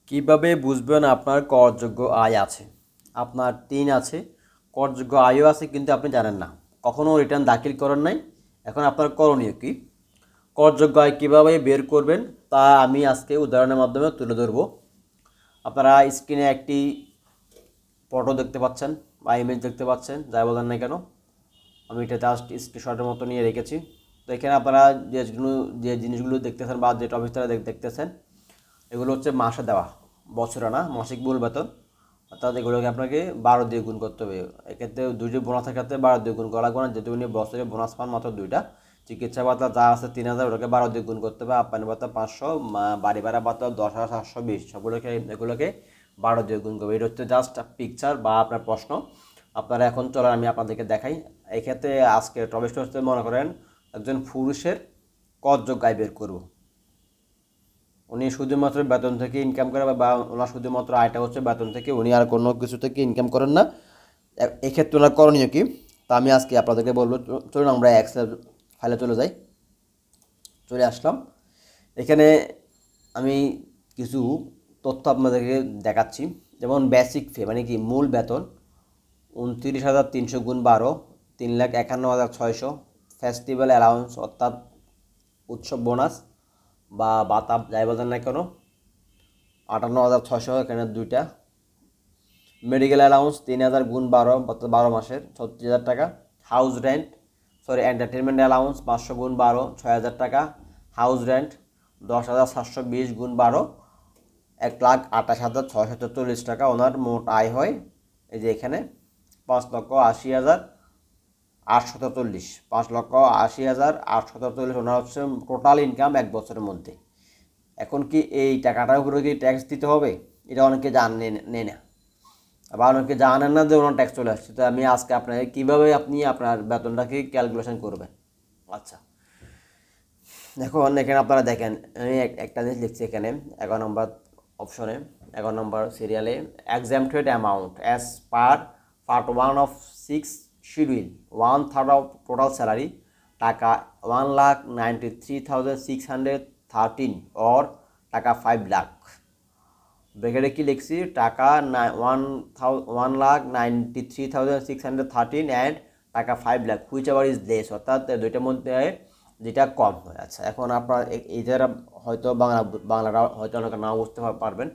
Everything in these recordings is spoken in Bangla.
কিভাবে বুঝবেন আপনার করযোগ্য আয় আছে? আপনার ৩ আছে, করযোগ্য আয়ও আছে কিন্তু আপনি জানেন না। কখনো রিটার্ন দাখিল করেন নাই। এখন আপনার করণীয় কি? করযোগ্য আয় কীভাবে বের করবেন তা আমি আজকে উদাহরণের মাধ্যমে তুলে ধরব। আপনারা স্ক্রিনে একটি ফটো দেখতে পাচ্ছেন বা ইমেজ দেখতে পাচ্ছেন, যাই বলেন না কেন। আমি এটা জাস্ট স্ক্রিনশটের মতো নিয়ে রেখেছি। তো এখানে আপনারা যে জিনিসগুলো দেখতেছেন বা যে টপিকটা দেখতেছেন, এগুলো হচ্ছে মাসে দেওয়া, বছরে না, মাসিক মূল বেতন। অর্থাৎ এগুলোকে আপনাকে 12 দিয়ে গুণ করতে হবে। এক্ষেত্রে দুইটি বোনাসের ক্ষেত্রে 12 দিয়ে গুণ করা লাগবে না, যেহেতু উনি বছরে বোনাস পান মাত্র দুইটা। চিকিৎসা ভাতা যা আছে 3000, ওটাকে 12 দিয়ে গুণ করতে হবে। আপ্যায়ন ভাতা 500, বাড়ি ভাড়া ভাতা 10,720, এগুলোকে 12 দিয়ে গুণ করবে। এটা হচ্ছে জাস্ট পিকচার বা আপনার প্রশ্ন। আপনারা এখন চলেন আমি আপনাদেরকে দেখাই। এক্ষেত্রে আজকে টপিকটা হচ্ছে, মনে করেন একজন পুরুষের করযোগ্য আয় বের করব। উনি শুধুমাত্র বেতন থেকে ইনকাম করে বা ওনার শুধুমাত্র আয়টা হচ্ছে বেতন থেকে, উনি আর কোনো কিছু থেকে ইনকাম করেন না। এক্ষেত্রে ওনার করণীয় কি তা আমি আজকে আপনাদেরকে বলবো। চলুন আমরা এক্সেল ফাইলে চলে যাই। চলে আসলাম। এখানে আমি কিছু তথ্য আপনাদেরকে দেখাচ্ছি। যেমন বেসিক পে মানে কি, মূল বেতন 29,300 গুণ 12, 3,51,600। ফেস্টিভ্যাল অ্যালাউন্স অর্থাৎ উৎসব বোনাস বা ভাতা যাই বলেন না কেন, 58,600, এখানে দুইটা। মেডিকেল অ্যালাউন্স 3,000 গুণ 12, 12 মাসের 36,000 টাকা। হাউস রেন্ট এন্টারটেনমেন্ট অ্যালাউন্স 500 গুণ 12, 6,000 টাকা। হাউস রেন্ট 10,720 গুণ 12, 1,28,640 টাকা। ওনার মোট আয় হয়, এই যে এখানে, 5,80,840, 5,80,840 ওনার হচ্ছে টোটাল ইনকাম এক বছরের মধ্যে। এখন কি এই টাকাটার উপরে কি ট্যাক্স দিতে হবে? এটা অনেকে নেয় না, আবার অনেকে জানেন না যে ওনার ট্যাক্স চলে আসছে। তো আমি আজকে আপনাকে কীভাবে আপনি আপনার বেতনটাকে ক্যালকুলেশন করবেন। আচ্ছা, এখন এখানে আপনারা দেখেন, আমি একটা জিনিস লিখছি এখানে 11 নম্বর অপশনে, 11 নম্বর সিরিয়ালে, এক্সাম্পটেড amount as per part 1 of 6 schedule 1/3 of total salary, টাকা 1,93,613 অর টাকা 5 লাখ। ব্র্যাকেটে কি লিখছি, টাকা 1,93,613 অ্যান্ড টাকা 5 lakh, which ever is less, অর্থাৎ দুইটার মধ্যে যেটা কম হয়। আচ্ছা, এখন আপনার এটারা হয়তো বাংলাটা হয়তো অনেকে নাও বুঝতে পারবেন।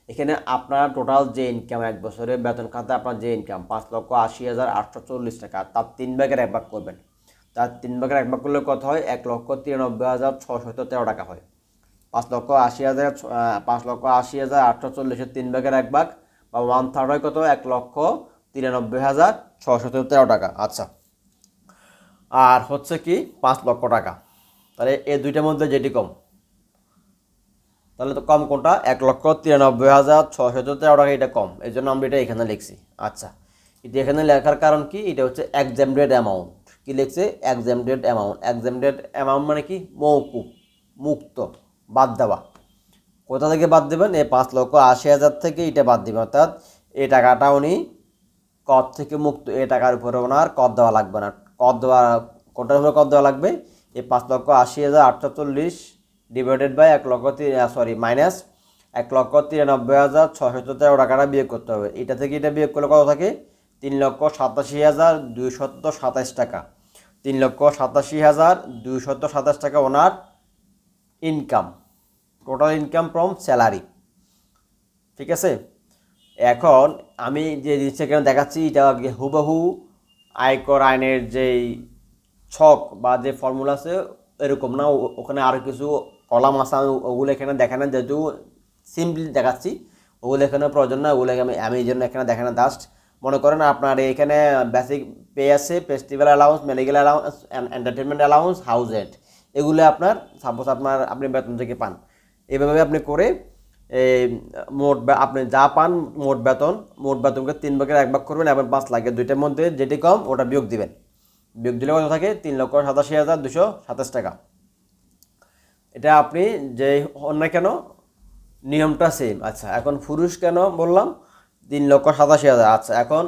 এখানে আপনার টোটাল যে ইনকাম এক বছরে বেতন খাতে আপনার যে ইনকাম 5,80,840 টাকা, তার 3 ভাগের 1 ভাগ করবেন। তার 3 ভাগের 1 ভাগ করলে কত হয়? 1,93,613 টাকা হয়। 5,80,840-এর 3 ভাগের 1 ভাগ বা 1/3 হয় কত? 1,93,613 টাকা। আচ্ছা, আর হচ্ছে কি 5 লক্ষ টাকা। তাহলে এই দুইটার মধ্যে যেটি কম, তাহলে তো কম কোনটা? 1,93,613 টাকা, এটা কম, এই জন্য আমরা এটা এখানে লিখছি। আচ্ছা, এটা এখানে লেখার কারণ কি? এটা হচ্ছে এক্সামটেড অ্যামাউন্ট। কি লিখছে? Exempted amount. এক্সামটেড অ্যামাউন্ট মানে কি? মওকুফ, মুক্ত, বাদ দেওয়া। কোথা থেকে বাদ দেবেন? এই 5,80,000 থেকে এটা বাদ দেবেন, অর্থাৎ এই টাকাটা উনি কর থেকে মুক্ত। এই টাকার উপরে ওনার কর দেওয়া লাগবে না। কর দেওয়া, কোটার উপরে কর দেওয়া লাগবে? এই 5,80,840 ডিভাইডেড বাই মাইনাস 1,93,613 টাকাটা বিয়োগ করতে হবে। এটা থেকে এটা বিয়োগ করলে কত থাকে? 3,87,227 টাকা। 3,87,227 টাকা ওনার income, total income from salary. ঠিক আছে, এখন আমি যে জিনিসটা এখানে দেখাচ্ছি, এটা হুবহু আয়কর আইনের যেই ছক বা যে ফর্মুলা আছে এরকম না, ওখানে আরও কিছু কলাম আছে, ওগুলো এখানে দেখে না, যেহেতু সিম্পলি দেখাচ্ছি, ওগুলো এখানে প্রয়োজন না। ওগুলো আমি এই জন্য এখানে দেখে না। জাস্ট মনে করেন আপনার এখানে বেসিক পে আছে, festival allowance, medical allowance, entertainment allowance, house rent, এগুলো আপনার সাপোজ আপনি বেতন থেকে পান। এভাবে আপনি করে এই আপনি যা পান মোট বেতনকে 3 ভাগের 1 ভাগ করবেন এবং 5 লাখের দুইটার মধ্যে যেটি কম ওটা বিয়োগ দিবেন। বিয়োগ দিলে কত থাকে? 3,87,227 টাকা। এটা আপনি যে হন না কেন, নিয়মটা সেম। আচ্ছা, এখন পুরুষ কেন বললাম 3,87,000? আচ্ছা, এখন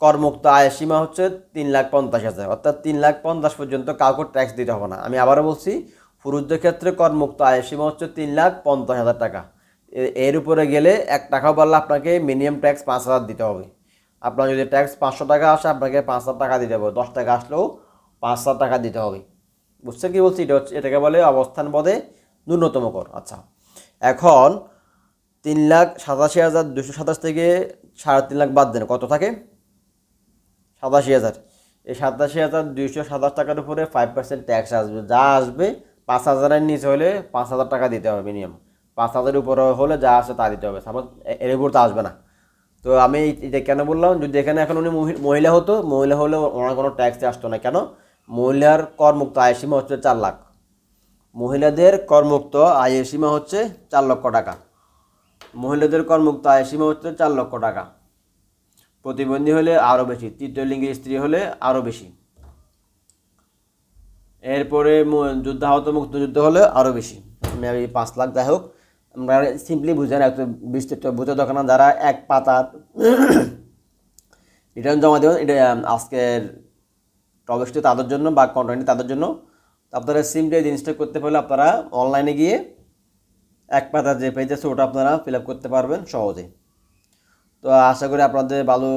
করমুক্ত আয়ের সীমা হচ্ছে 3,50,000, অর্থাৎ 3,50,000 পর্যন্ত কাউকে ট্যাক্স দিতে হবে না। আমি আবারও বলছি, পুরুষদের ক্ষেত্রে করমুক্ত আয়ের সীমা হচ্ছে 3,50,000 টাকা। এর উপরে গেলে 1 টাকাও বাড়লে আপনাকে মিনিমাম ট্যাক্স 5,000 দিতে হবে। আপনার যদি ট্যাক্স 500 টাকা আসে আপনাকে 5,000 টাকা দিতে হবে, 10 টাকা আসলেও 5,000 টাকা দিতে হবে। বুঝছেন কি বলছি? এটাকে বলে অবস্থান পদে ন্যূনতম কর। আচ্ছা, এখন 3,87,227 থেকে 3.5 লাখ বাদ দেন, কত থাকে? 87,000। এই 87,227 টাকার উপরে 5% ট্যাক্স আসবে, যা আসবে 5,000-এর নিচে হলে 5,000 টাকা দিতে হবে মিনিমাম, 5,000-এর উপরে হলে যা আছে তা দিতে হবে, সাপোজ এর উপর তো আসবে না। তো আমি এটা কেন বললাম, যদি এখানে এখন উনি মহিলা হতো, মহিলা হলে ওনার কোনো ট্যাক্স আসতো না। কেন? মহিলার করমুক্ত আয় সীমা হচ্ছে 4 লাখ। মহিলাদের করমুক্ত আয়ের সীমা হচ্ছে 4 লক্ষ টাকা। মহিলাদের করমুক্ত আয়ের সীমা হচ্ছে 4 লক্ষ টাকা। প্রতিবন্ধী হলে আরও বেশি, তৃতীয় লিঙ্গের স্ত্রী হলে আরও বেশি। এরপরে যুদ্ধাহত মুক্তিযুদ্ধ হলে আরও বেশি, 5 লাখ। যাই হোক, আমরা সিম্পলি বুঝে না, একটু বিস্তৃত বুঝে দোকান যারা এক পাতার রিটার্ন জমা দেবেন, এটা আজকের টপিকটি তাদের জন্য বা কন্টেন্টটি তাদের জন্য। আপনারা সিম্পলি এই জিনিসটা করতে পারলে আপনারা অনলাইনে গিয়ে এক পাতার যে পেজ আছে ওটা আপনারা ফিল আপ করতে পারবেন সহজে। তো আশা করি আপনাদের ভালো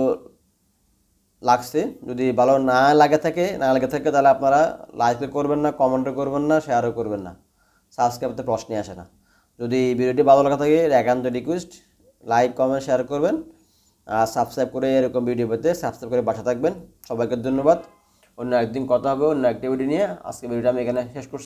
লাগছে। যদি ভালো না লেগে থাকে তাহলে আপনারা লাইক করবেন না, কমেন্টও করবেন না, শেয়ারও করবেন না, সাবস্ক্রাইব করতে প্রশ্নই আসে না। যদি ভিডিওটি ভালো লাগা থাকে একান্ত রিকোয়েস্ট লাইক কমেন্ট শেয়ার করবেন, আর সাবস্ক্রাইব করে এরকম ভিডিও পেতে সাবস্ক্রাইব করে বাসা থাকবেন। সবাইকে ধন্যবাদ। অন্য একদিন কথা হবে অন্য একটি ভিডিও নিয়ে। আজকে ভিডিওটা আমি এখানে শেষ করছি।